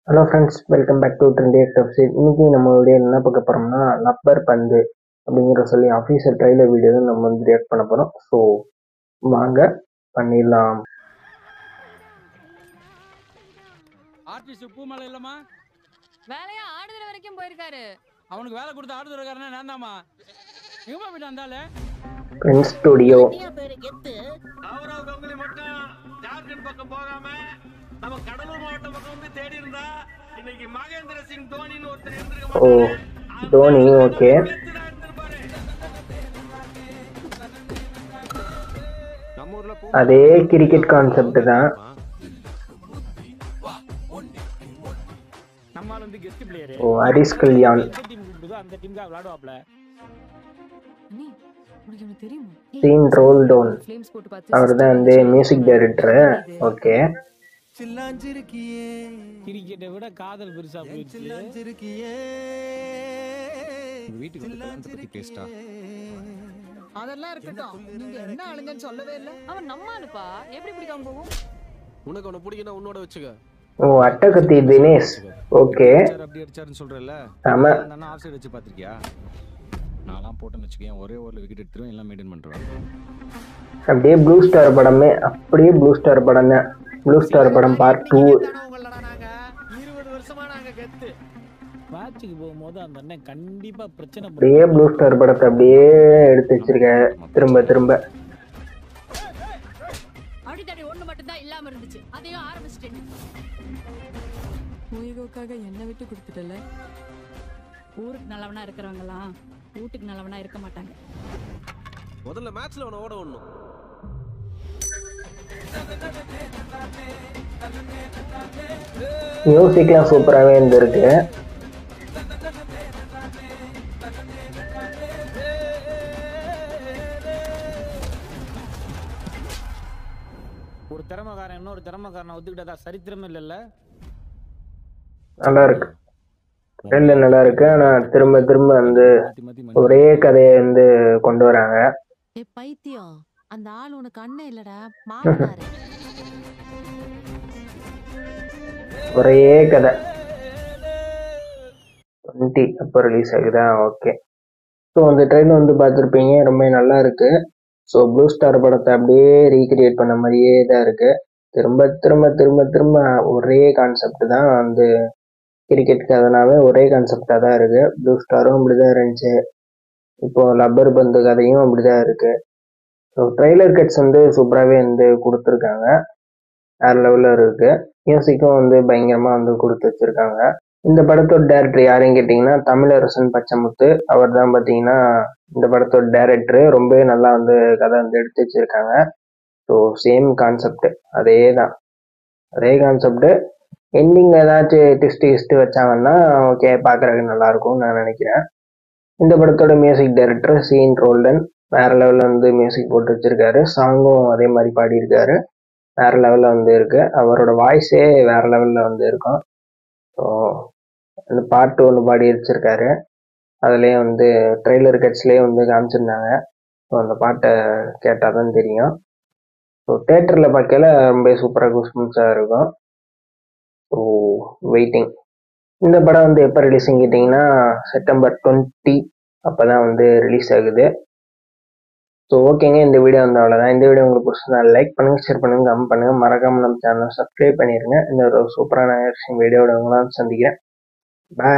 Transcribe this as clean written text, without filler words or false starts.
Hello friends, welcome back to trendy எக்டப்ஸ். இன்னைக்கு நம்ம வீடியோ என்ன பார்க்க போகிறோம்னா, லப்பர் பந்து அப்படிங்கிற சொல்லி அஃபீஷியல் ட்ரைலர் வீடியோ தான் நம்ம வந்து ரியாக்ட் பண்ண போகிறோம். ஸோ வாங்க பண்ணிடலாம். ஆர்டிஸ்ட் பூமலை இல்லம்மா, வேலையா ஆடுதுற வரைக்கும் போயிருக்காரு. அவனுக்கு வேலை கொடுத்த ஆடுதுறக்காரனே நான் தாம்மா. எங்கம்மா போயிட்டு வந்தாலே ஃப்ரெண்ட்ஸ் ஸ்டுடியோ. அவரோ கம்பெனி மட்டும் ஜார்க்கண்ட் பக்கம் போகாம நம்ம கடலூர் மாவட்டம் பக்கம் வந்து தேடி இருந்தா இன்னைக்கு மகேந்திர சிங் தோனின்னு ஒருத்தர் இருந்திருக்க ஓ மாட்டாரு. தோனி, ஓகே. அதே கிரிக்கெட் கான்செப்ட் தான். நம்மால வந்து கெஸ்ட் பிளேயர். ஓ ஹரிஷ் கல்யாண். டீம் கூப்பிடுதோ அந்த டீமுக்கு விளையாடுவாப்ல. அண்ணி, உனக்கு என்ன தெரியுமா? Scene role down. ஃப்ளேம்ஸ் போட்டு பார்த்து அவர் தான் வந்து மியூசிக் டைரக்டர். ஓகே. கிரிக்கெட்டை விட காதல் பெருசா போயிடுச்சு. வீட்டுக்கு வந்து பத்தி பேசிட்டா அதெல்லாம் இருக்கட்டும். நீங்க என்ன ஆளுங்கன்னு சொல்லவே இல்ல. அவன் நம்ம ஆளுப்பா, எப்படி பிடிக்காம போகும்? உனக்கு அவனை பிடிக்கணும் உன்னோட வச்சுக்க. ஓ அட்டகத்தி தினேஷ். ஓகே. அப்படி அடிச்சாருன்னு சொல்றல, ஆமா. அந்த ஆஃப் சைடு வச்சு பாத்திருக்கியா? நான்லாம் போட்டேன்னு வச்சுக்கேன், ஒரே ஓவர்ல விக்கெட் எடுத்துருவேன், எல்லாம் மெயின்டைன் பண்றேன். அப்படியே ப்ளூ ஸ்டார் படமே, அப்படியே ப்ளூ ஸ்டார் படம் தான். ப்ளூ ஸ்டார் படம் பார்ட் 2. 20 வருஷமா நாங்க கெத்து. மேட்சுக்கு போகும்போது அந்த அண்ணன் கண்டிப்பா பிரச்சனை அப்படியே ப்ளூ ஸ்டார் படத்தை அப்படியே எடுத்து வச்சிருக்க திரும்ப திரும்ப. அடித்தடி ஒண்ணு மட்டும் தான் இல்லாம இருந்துச்சு, அதையும் ஆரம்பிச்சிட்டேன். உயிரோக்காக என்ன விட்டு கொடுத்துட்டல. ஊருக்கு நல்லவனா இருக்கிறவங்கலாம் வீட்டுக்கு நல்லவனா இருக்க மாட்டாங்க. முதல்ல மேட்ச்ல அவனை ஓட விடணும். மியூசிக்லாம் சூப்பராகவே இருந்திருக்கு. ஒரு திறமைக்காரன் இன்னொரு திறமைக்காரனை ஒத்துக்கிட்டதா சரித்திரமே இல்லைல்ல. நல்லா இருக்கு, ட்ரெயிலர் நல்லா இருக்கு. ஆனா திரும்ப திரும்ப வந்து ஒரே கதையை வந்து கொண்டு வராங்க. ஏ பைத்தியம், அந்த ஆள் உனக்கு அண்ணன் இல்லடா, மாமனாரு. ஒரே கதை 20 அப்போ ரிலீஸ் ஆகுதா? ஓகே. ஸோ அந்த ட்ரெயிலர் வந்து பார்த்துருப்பீங்க, ரொம்ப நல்லா இருக்கு. ஸோ ப்ளூ ஸ்டார் படத்தை அப்படியே ரீக்ரியேட் பண்ண மாதிரியே தான் இருக்கு. திரும்ப திரும்ப திரும்ப திரும்ப ஒரே கான்செப்ட் தான் வந்து கிரிக்கெட் கதைனாவே ஒரே கான்செப்டாக தான் இருக்கு. ப்ளூ ஸ்டாரும் அப்படிதான் இருந்துச்சு, இப்போ லப்பர் பந்து கதையும் அப்படிதான் இருக்கு. ஸோ ட்ரெய்லர் கட்ஸ் வந்து சூப்பராகவே வந்து கொடுத்துருக்காங்க, வேறு லெவலில் இருக்கு. மியூசிக்கும் வந்து பயங்கரமாக வந்து கொடுத்து வச்சிருக்காங்க. இந்த படத்தோட டேரக்டர் யாருன்னு கேட்டிங்கன்னா தமிழரசன் பச்சைமுத்து. அவர் தான் பார்த்தீங்கன்னா இந்த படத்தோட டேரக்டரு. ரொம்பவே நல்லா வந்து கதை வந்து எடுத்து வச்சிருக்காங்க. ஸோ சேம் கான்செப்ட், அதே தான், அதே கான்செப்ட். எண்டிங்கில் ஏதாச்சும் டிஸ்ட்டு வச்சாங்கன்னா ஓகே, பார்க்குறதுக்கு நல்லாயிருக்கும்னு நான் நினைக்கிறேன். இந்த படத்தோட மியூசிக் டைரக்டர் சீன் ரோல்டன் வேறு லெவலில் வந்து மியூசிக் போட்டு வச்சுருக்காரு. சாங்கும் அதே மாதிரி பாடியிருக்காரு, வேறு லெவலில் வந்து இருக்குது. அவரோட வாய்ஸே வேறு லெவலில் வந்து இருக்கும். ஸோ அந்த பாட்டு ஒன்று பாடி வச்சுருக்காரு, அதுலேயே வந்து ட்ரெய்லர் கட்ஸ்லேயே வந்து காமிச்சிருந்தாங்க. ஸோ அந்த பாட்டை கேட்டால் தான் தெரியும். ஸோ தேட்டரில் பார்க்கல ரொம்ப சூப்பராக குஸ்பம்ஸாக இருக்கும். So waiting. இந்த படம் வந்து எப்போ ரிலீஸ்ன்னு கேட்டிங்கன்னா செப்டம்பர் 20 அப்போ தான் வந்து ரிலீஸ் ஆகுது. ஸோ ஓகேங்க, இந்த வீடியோ வந்து அவ்வளோதான். இந்த வீடியோ உங்களுக்கு பிடிச்சிருந்தா லைக் பண்ணுங்கள், ஷேர் பண்ணுங்கள், கமெண்ட் பண்ணுங்கள், மறக்காமல் நம்ம சேனலை சப்ஸ்கிரைப் பண்ணிடுங்க. இன்னொரு சூப்பரான வீடியோட உங்களால் சந்திக்கிறேன். பாய்.